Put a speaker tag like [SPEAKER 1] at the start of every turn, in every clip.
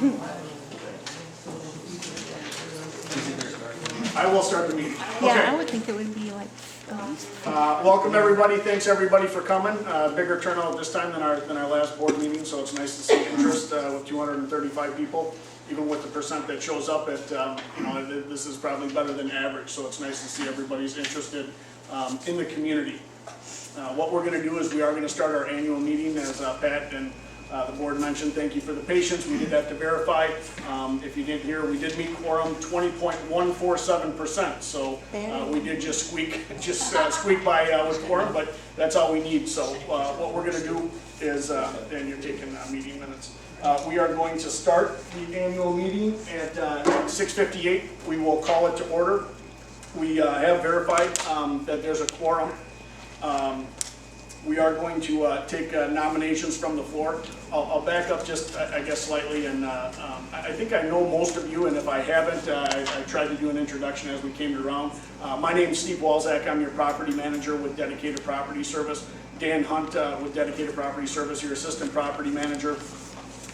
[SPEAKER 1] I will start the meeting.
[SPEAKER 2] Yeah,
[SPEAKER 1] Okay.
[SPEAKER 2] I would think it would be like at least.
[SPEAKER 1] Welcome everybody. Thanks everybody for coming. Bigger turnout this time than our last board meeting, so it's nice to see interest with 235 people. Even with the percent that shows up, this is probably better than average. So it's nice to see everybody's interested in the community. What we're going to do is we are going to start our annual meeting, as Pat and the board mentioned. Thank you for the patience. We did have to verify. If you didn't hear, we did meet quorum 20.147%. So we did just squeak by with quorum, but that's all we need. So what we're going to do is, and you're taking meeting minutes. We are going to start the annual meeting at 6:58. We will call it to order. We have verified that there's a quorum. We are going to take nominations from the floor. I'll back up just, I guess, slightly, and I think I know most of you, and if I haven't, I tried to do an introduction as we came around. My name is Steve Walzak. I'm your property manager with Dedicated Property Service. Dan Hunt with Dedicated Property Service, your assistant property manager.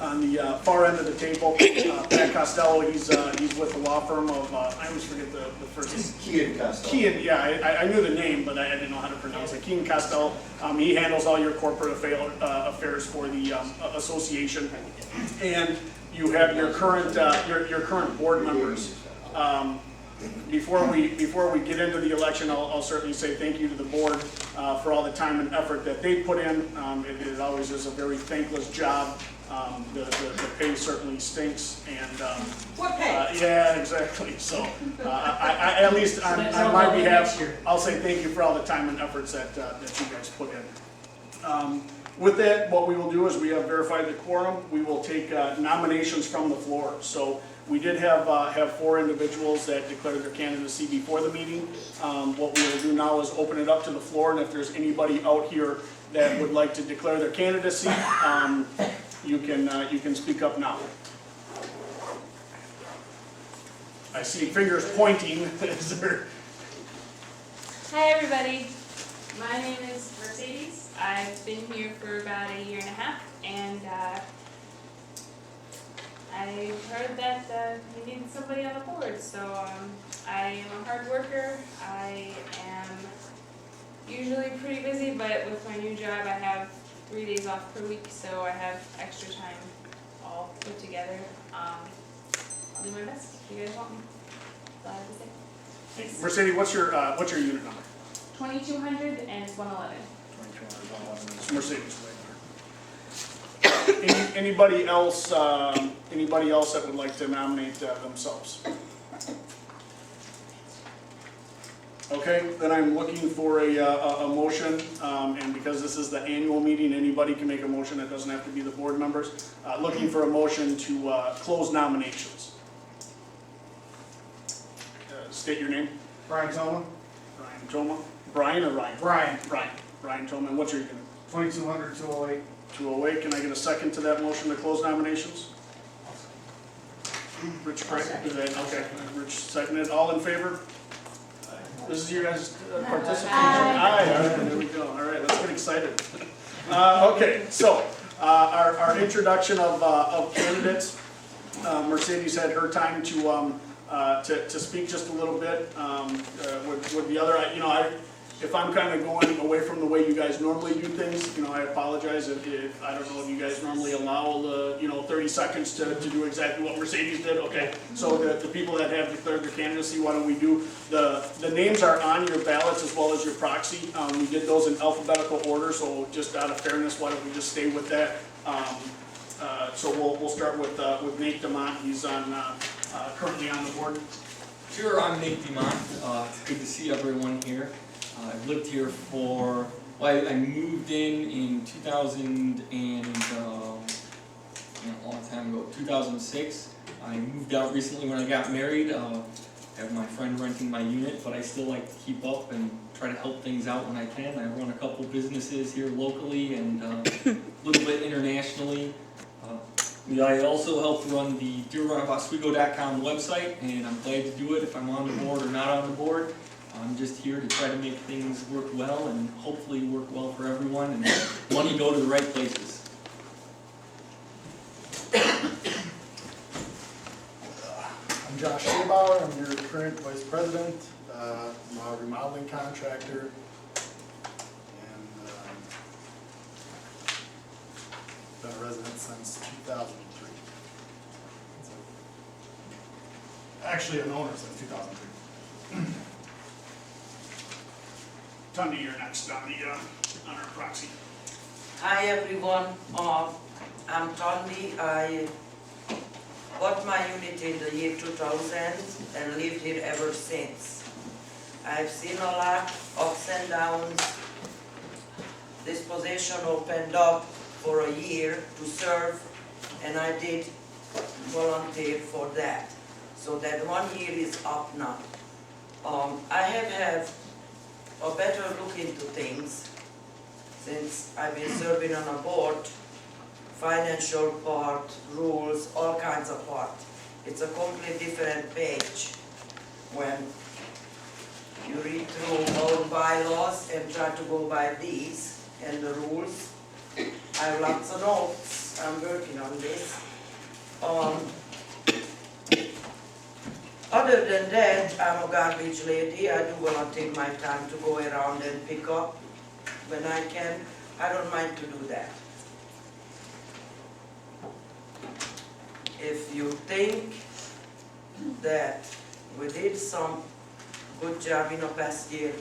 [SPEAKER 1] On the far end of the table, Pat Costello, he's with the law firm of, I always forget the first name.
[SPEAKER 3] Kean Costello.
[SPEAKER 1] Kean, yeah, I knew the name, but I didn't know how to pronounce it. Kean Costello, he handles all your corporate affairs for the association. And you have your current board members. Before we get into the election, I'll certainly say thank you to the board for all the time and effort that they put in. It always is a very thankless job. The pay certainly stinks, and
[SPEAKER 4] what pay?
[SPEAKER 1] yeah, exactly. So I at least on my behalf, I'll say thank you for all the time and efforts that you guys put in. With that, what we will do is we have verified the quorum. We will take nominations from the floor. So we did have 4 individuals that declared their candidacy before the meeting. What we will do now is open it up to the floor, and if there's anybody out here that would like to declare their candidacy, you can speak up now. I see fingers pointing. Is there...
[SPEAKER 5] Hi everybody, my name is Mercedes. I've been here for about 1.5 years, and I heard that you needed somebody on the board, so I am a hard worker. I am usually pretty busy, but with my new job I have 3 days off per week, so I have extra time all put together. I'll do my best if you guys want me. That's all I have to say. Thanks.
[SPEAKER 1] Mercedes, what's your unit number?
[SPEAKER 5] 2200 and 111.
[SPEAKER 1] 2200. It's Mercedes. Anybody else that would like to nominate themselves? Okay, then I'm looking for a motion, and because this is the annual meeting, anybody can make a motion. It doesn't have to be the board members. Looking for a motion to close nominations. State your name.
[SPEAKER 6] Brian Toma.
[SPEAKER 1] Brian Toma. Brian or Ryan?
[SPEAKER 6] Brian.
[SPEAKER 1] Brian Toma. And what's your unit?
[SPEAKER 6] 2200, 208.
[SPEAKER 1] 208. Can I get a second to that motion to close nominations? Rich, Craig? Okay. Rich seconded. All in favor? This is your guys' participation. Aye. All right, there we go. All right, let's get excited. Okay, so our introduction of candidates. Mercedes had her time to speak just a little bit. With the other, if I'm kind of going away from the way you guys normally do things, I apologize if I don't know if you guys normally allow the 30 seconds to do exactly what Mercedes did. Okay, so the people that have declared their candidacy, why don't we do the names are on your ballots as well as your proxy. We did those in alphabetical order, so just out of fairness, why don't we just stay with that? So we'll start with Nate DeMont. He's on currently on the board.
[SPEAKER 7] Sure, I'm Nate DeMont. It's good to see everyone here. I've lived here for, well, I moved in 2000 and, a long time ago, 2006. I moved out recently when I got married. I have my friend renting my unit, but I still like to keep up and try to help things out when I can. I run a couple businesses here locally and a little bit internationally. I also help run the runofoswego.com website, and I'm glad to do it if I'm on the board or not on the board. I'm just here to try to make things work well and hopefully work well for everyone and money go to the right places.
[SPEAKER 3] Josh Schaebauer, I'm your current vice president. I'm a remodeling contractor. And been a resident since 2003. Actually an owner since 2003.
[SPEAKER 1] Tundi, you're next on our proxy.
[SPEAKER 4] Hi everyone, I'm Tondi. I bought my unit in the year 2000 and lived here ever since. I've seen a lot ups and downs. This position opened up for a year to serve, and I did volunteer for that. So that 1 year is up now. I have had a better look into things since I've been serving on a board, financial part, rules, all kinds of part. It's a completely different page when you read through all bylaws and try to go by these and the rules. I have lots of notes, I'm working on this. Other than that, I'm a garbage lady. I do volunteer my time to go around and pick up when I can. I don't mind to do that. If you think that we did some good job in the past year,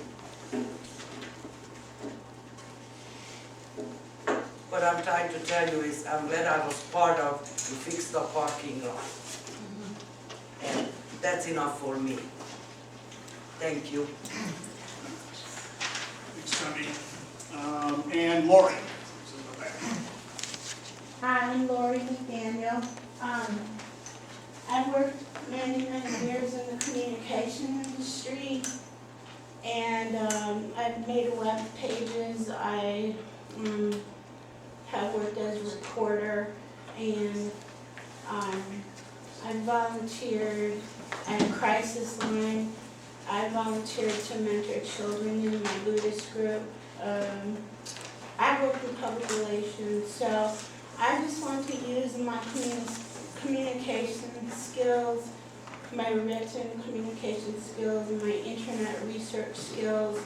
[SPEAKER 4] what I'm trying to tell you is I'm glad I was part of to fix the parking lot. And that's enough for me. Thank you.
[SPEAKER 1] Thanks, Tundi. And Lori.
[SPEAKER 2] Hi, I'm Lori McDaniel. I've worked many years in the communication industry, and I've made web pages. I have worked as a reporter, and I volunteered at Crisis Line. I volunteered to mentor children in my Buddhist group. I worked in public relations, so I just want to use my communication skills, my written communication skills, my internet research skills,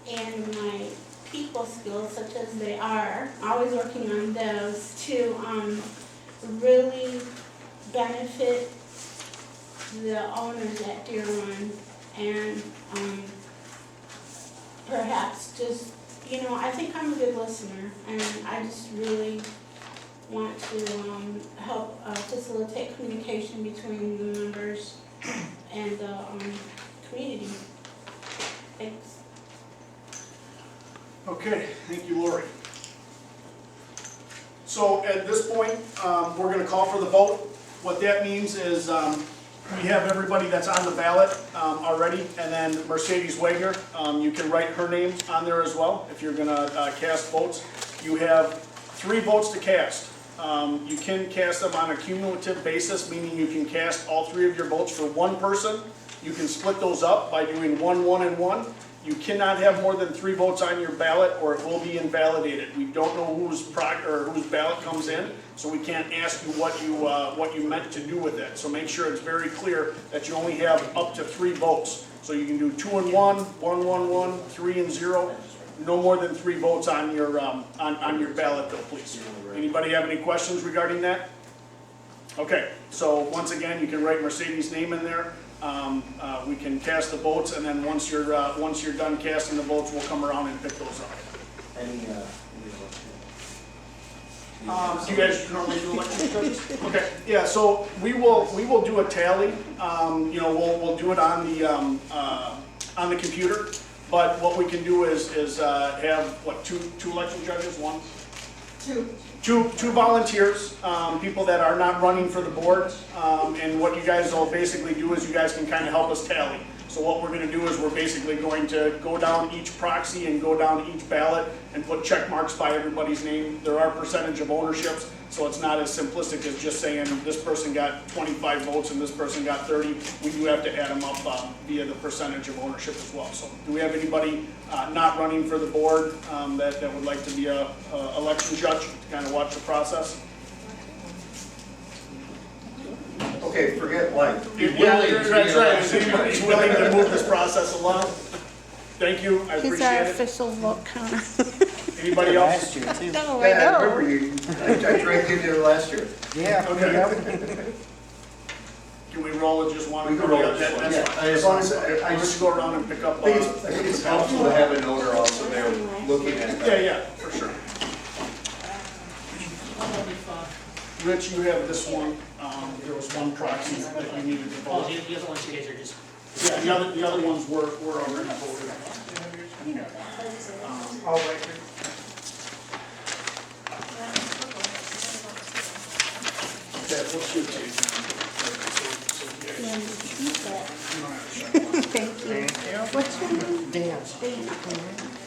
[SPEAKER 2] and my people skills, such as they are, always working on those, to really benefit the owners at Deer Run, and perhaps just, I think I'm a good listener, and I just really want to help facilitate communication between the members and the community. Thanks.
[SPEAKER 1] Okay, thank you, Lori. So at this point, we're going to call for the vote. What that means is we have everybody that's on the ballot already, and then Mercedes Wagner, you can write her name on there as well if you're going to cast votes. You have 3 votes to cast. You can cast them on a cumulative basis, meaning you can cast all 3 of your votes for one person. You can split those up by doing 1, 1, and 1. You cannot have more than 3 votes on your ballot, or it will be invalidated. We don't know whose ballot comes in, so we can't ask you what you meant to do with it. So make sure it's very clear that you only have up to 3 votes. So you can do 2 and 1, 1, 1, 1, 3 and 0. No more than 3 votes on your ballot, though, please. Anybody have any questions regarding that? Okay. So once again, you can write Mercedes' name in there. We can cast the votes, and then once you're done casting the votes, we'll come around and pick those up. Do you guys normally do election judges? Okay, yeah. So we will do a tally. We'll do it on the computer. But what we can do is have what two election judges? One. Two volunteers, people that are not running for the board, and what you guys will basically do is you guys can kind of help us tally. So what we're going to do is we're basically going to go down each proxy and go down each ballot and put check marks by everybody's name. There are percentage of ownerships, so it's not as simplistic as just saying this person got 25 votes and this person got 30. We do have to add them up via the percentage of ownership as well. So do we have anybody not running for the board that would like to be a election judge to kind of watch the process? Okay.
[SPEAKER 6] Okay, forget like.
[SPEAKER 1] Yeah, that's right, is anybody's willing to move this process along? Thank you, I
[SPEAKER 2] He's our
[SPEAKER 1] appreciate it.
[SPEAKER 2] official vote counter.
[SPEAKER 1] Anybody else?
[SPEAKER 2] No,
[SPEAKER 6] Yeah, I remember you, I dragged you there last year.
[SPEAKER 1] Okay. Can we roll it just one?
[SPEAKER 6] We can roll it
[SPEAKER 1] That-
[SPEAKER 6] just one,
[SPEAKER 1] that's
[SPEAKER 6] yeah.
[SPEAKER 1] fine.
[SPEAKER 6] As long as,
[SPEAKER 1] Okay,
[SPEAKER 6] I
[SPEAKER 1] let's
[SPEAKER 6] just,
[SPEAKER 1] go around and pick up.
[SPEAKER 6] I think it's helpful to have an owner also there looking at that.
[SPEAKER 1] Yeah, for sure. Rich, you have this one, there was one proxy that you needed to
[SPEAKER 8] Oh,
[SPEAKER 1] vote.
[SPEAKER 8] the other ones you guys are just.
[SPEAKER 1] Yeah, the other ones were already voted.
[SPEAKER 6] All right.
[SPEAKER 1] Okay, what's your take?
[SPEAKER 2] Yeah, you keep that.
[SPEAKER 1] You don't have to check one.
[SPEAKER 2] Thank you. What's your name? Dan.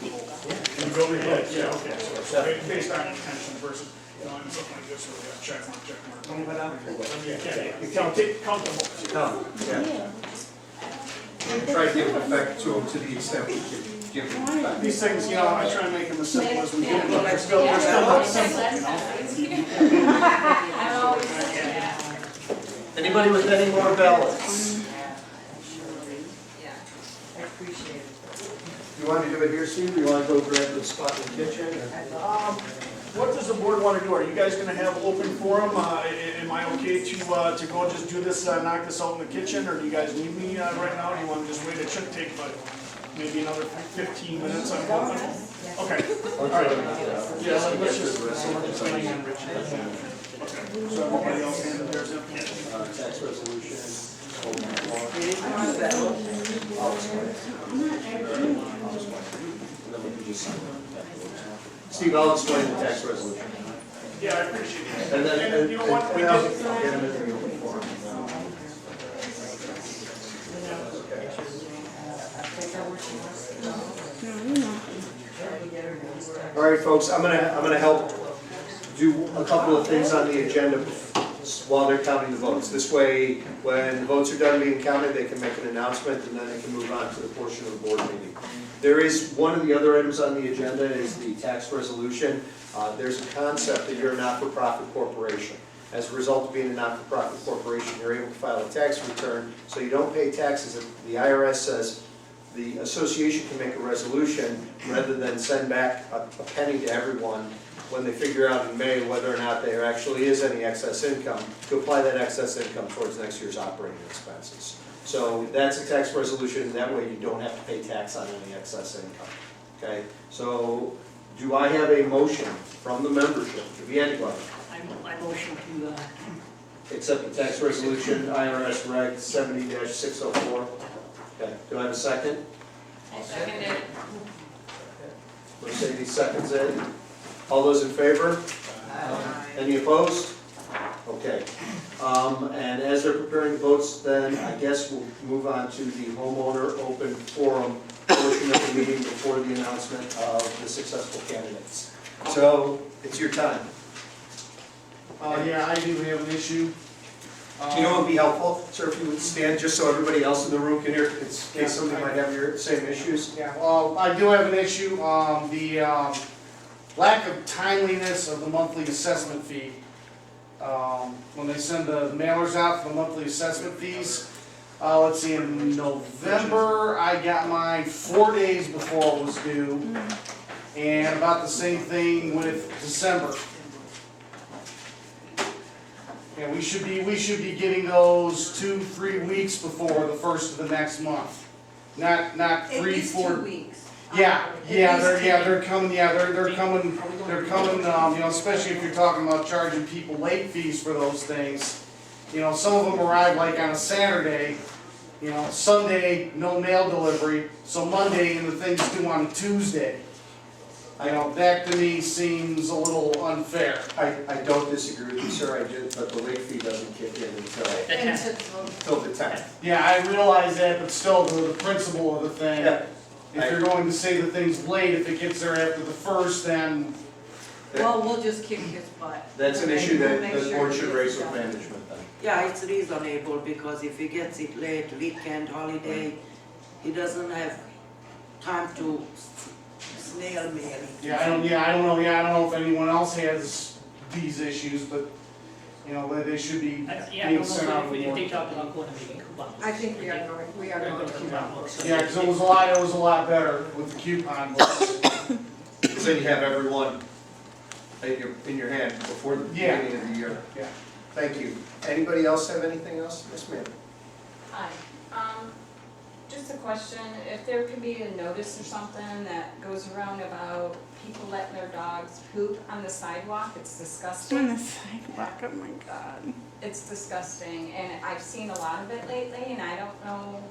[SPEAKER 1] You go ahead, yeah, okay, so based on intention versus, you know, and something like this, where we got check mark. Count the votes.
[SPEAKER 6] No, yeah. Try to give effect to them to the extent we can give them effect.
[SPEAKER 1] These things, you know, I try and make them as simple as we can, but they're still not simple, you know?
[SPEAKER 6] Anybody with any more ballots? You want to do it here, Steve, or you want to go grab the spot in the kitchen? or-
[SPEAKER 1] What does the board want to do? Are you guys gonna have open forum? Am I okay to go just do this, knock this out in the kitchen, or do you guys need me, right now? Do you want to just wait? It should take, but maybe another 15 minutes, I'm hoping. Okay, all right. Yeah, so let's just, so we're just waiting on Rich. Okay, so everybody else handed theirs in?
[SPEAKER 6] Tax resolution. Steve, I'll explain the tax resolution.
[SPEAKER 1] Yeah, I appreciate it.
[SPEAKER 6] And then,
[SPEAKER 1] And you know what, we
[SPEAKER 6] and I'll
[SPEAKER 1] did,
[SPEAKER 6] get them in the open forum. All right, folks, I'm gonna help do a couple of things on the agenda while they're counting the votes. This way, when the votes are done being counted, they can make an announcement and then they can move on to the portion of the board meeting. There is, one of the other items on the agenda is the tax resolution. There's a concept that you're a not-for-profit corporation. As a result of being a not-for-profit corporation, you're able to file a tax return, so you don't pay taxes. The IRS says the association can make a resolution rather than send back a penny to everyone when they figure out in May whether or not there actually is any excess income, to apply that excess income towards next year's operating expenses. So that's a tax resolution, that way you don't have to pay tax on any excess income. Okay, so do I have a motion from the membership, to be anybody,
[SPEAKER 8] I motion to,
[SPEAKER 6] accept the tax resolution, IRS Reg 70-604? Okay, do I have a second?
[SPEAKER 5] I seconded it.
[SPEAKER 6] Mercedes seconds it. All those in favor? Any opposed? Okay. And as they're preparing the votes, then I guess we'll move on to the homeowner open forum portion of the meeting before the announcement of the successful candidates. So, it's your time.
[SPEAKER 3] Yeah, I do have an issue.
[SPEAKER 6] You know what would be helpful, sir, if you would stand just so everybody else in the room can hear, in case somebody might have your same issues?
[SPEAKER 3] Yeah, well, I do have an issue, the lack of timeliness of the monthly assessment fee. When they send the mailers out for the monthly assessment fees, let's see, in November, I got mine 4 days before it was due, and about the same thing with December. And we should be getting those 2-3 weeks before the first of the next month. Not 3-4.
[SPEAKER 4] weeks.
[SPEAKER 3] Yeah, they're coming, they're coming, you know, especially if you're talking about charging people late fees for those things. You know, some of them arrive like on a Saturday, you know, Sunday, no mail delivery, so Monday and the thing's due on a Tuesday. You know, that to me seems a little unfair.
[SPEAKER 6] I don't disagree with you, sir, but the late fee doesn't kick in until the 10th.
[SPEAKER 3] Yeah, I realize that, but still, the principle of the thing.
[SPEAKER 6] Yeah.
[SPEAKER 3] If you're going to say the thing's late, if it gets there after the first, then,
[SPEAKER 9] Well, we'll just kick his butt.
[SPEAKER 6] That's an issue that
[SPEAKER 9] Make
[SPEAKER 6] the
[SPEAKER 9] sure
[SPEAKER 6] board
[SPEAKER 9] he
[SPEAKER 6] should
[SPEAKER 9] gets
[SPEAKER 6] raise
[SPEAKER 9] it
[SPEAKER 6] with
[SPEAKER 9] done.
[SPEAKER 6] management then.
[SPEAKER 4] Yeah, it's reasonable, because if he gets it late, weekend, holiday, he doesn't have time to snail mail it.
[SPEAKER 3] I don't know if anyone else has these issues, but You know, they should be
[SPEAKER 8] Yeah, I
[SPEAKER 3] being
[SPEAKER 8] don't
[SPEAKER 3] sent
[SPEAKER 8] know
[SPEAKER 3] out
[SPEAKER 8] if
[SPEAKER 3] more.
[SPEAKER 8] they talked about going and making coupon books.
[SPEAKER 9] I think we are going to coupon books.
[SPEAKER 3] Yeah, cause it was a lot better with the coupon books.
[SPEAKER 6] So you have everyone in your hand before the
[SPEAKER 3] Yeah.
[SPEAKER 6] beginning of the year.
[SPEAKER 3] Yeah.
[SPEAKER 6] Thank you. Anybody else have anything else? Yes, ma'am.
[SPEAKER 10] Hi, just a question, if there could be a notice or something that goes around about people letting their dogs poop on the sidewalk, it's
[SPEAKER 2] On
[SPEAKER 10] disgusting.
[SPEAKER 2] the sidewalk, oh my God.
[SPEAKER 10] It's disgusting, and I've seen a lot of it lately, and I don't know